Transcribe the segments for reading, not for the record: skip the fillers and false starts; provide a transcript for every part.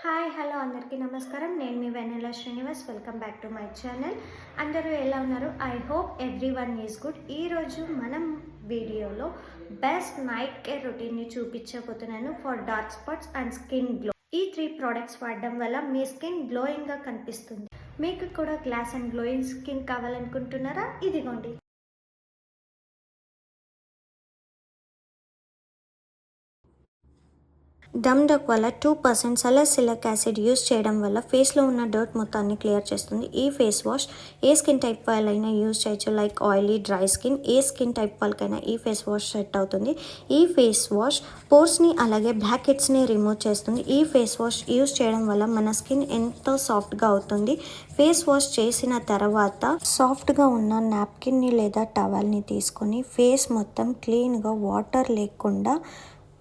Hi hello అందరికీ నమస్కారం. నేను మీ Vennela Srinivas. Welcome back to my channel. అందరూ ఎలా ఉన్నారు? I hope everyone is good. ఈరోజు మనం వీడియోలో బెస్ట్ నైట్ కేర్ రొటీన్ని చూపించబోతున్నాను for dark spots and skin glow. ఈ 3 ప్రోడక్ట్స్ వాడడం వల్ల మీ స్కిన్ గ్లోయింగ్గా కనిపిస్తుంది. మీకు కూడా గ్లాస్ అండ్ గ్లోయింగ్ స్కిన్ కావాలనుకుంటున్నారా? ఇదిగోండి. డమ్ డక్ వల్ల 2% సలైసిలిక్ యాసిడ్ యూస్ చేయడం వల్ల ఫేస్లో ఉన్న డర్ట్ మొత్తాన్ని క్లియర్ చేస్తుంది. ఈ ఫేస్ వాష్ ఏ స్కిన్ టైప్ వాళ్ళైనా యూస్ చేయొచ్చు. లైక్ ఆయిలీ, డ్రై స్కిన్, ఏ స్కిన్ టైప్ వాళ్ళకైనా ఈ ఫేస్ వాష్ సెట్ అవుతుంది. ఈ ఫేస్ వాష్ పోర్స్ని అలాగే బ్లాక్ హెడ్స్ని రిమూవ్ చేస్తుంది. ఈ ఫేస్ వాష్ యూస్ చేయడం వల్ల మన స్కిన్ ఎంతో సాఫ్ట్గా అవుతుంది. ఫేస్ వాష్ చేసిన తర్వాత సాఫ్ట్గా ఉన్న నాప్కిన్ని లేదా టవల్ని తీసుకొని ఫేస్ మొత్తం క్లీన్గా వాటర్ లేకుండా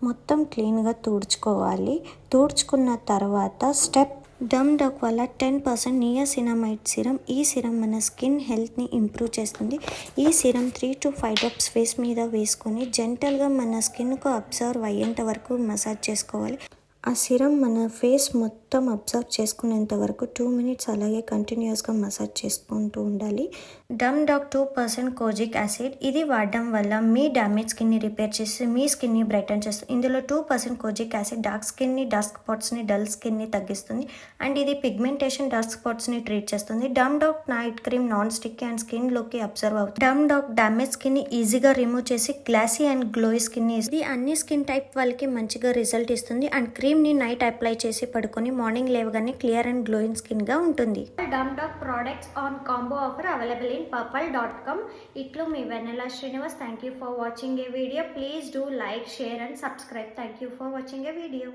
మొత్తం క్లీన్గా తుడుచుకోవాలి. తుడుచుకున్న తర్వాత స్టెప్ డమ్ డక్ వల్ల 10% నియాసినమైడ్ సిరం. ఈ సిరం మన స్కిన్ హెల్త్ని ఇంప్రూవ్ చేస్తుంది. ఈ సిరం 3 to 5 డ్రాప్స్ ఫేస్ మీద వేసుకొని జెంటల్గా మన స్కిన్కు అబ్జర్వ్ అయ్యేంత వరకు మసాజ్ చేసుకోవాలి. ఆ సిరం మన ఫేస్ మొత్తం అబ్జర్వ్ చేసుకునేంత వరకు 2 minutes అలాగే కంటిన్యూస్గా మసాజ్ చేసుకుంటూ ఉండాలి. డమ్ డాక్ 2% కోజిక్ యాసిడ్. ఇది వాడడం వల్ల మీ డ్యామేజ్ స్కిన్ని రిపేర్ చేసి మీ స్కిన్ని బ్రైటన్ చేస్తుంది. ఇందులో 2% కోజిక్ యాసిడ్ డార్క్ స్కిన్ని, డార్క్ స్పాట్స్ని, డల్ స్కిన్ని తగ్గిస్తుంది. అండ్ ఇది పిగ్మెంటేషన్, డార్క్ స్పాట్స్ని ట్రీట్ చేస్తుంది. DermDoc night cream non stick and స్కిన్లోకి అబ్జర్వ్ అవుతుంది. డమ్ డాక్ డ్యామేజ్ స్కిన్ని ఈజీగా రిమూవ్ చేసి గ్లాసీ అండ్ గ్లోయి స్కిన్ని. ఇది అన్ని స్కిన్ టైప్ వాళ్ళకి మంచిగా రిజల్ట్ ఇస్తుంది. అండ్ క్రీమ్ని నైట్ అప్లై చేసి పడుకొని మార్నింగ్ లేవగానే క్లియర్ అండ్ గ్లోయింగ్ స్కిన్గా ఉంటుంది. DermDoc products on combo offer available in purple.com. ఇట్లు మీ Vennela Srinivas. Thank you for watching a video. Please do like, share and subscribe. Thank you for watching a video.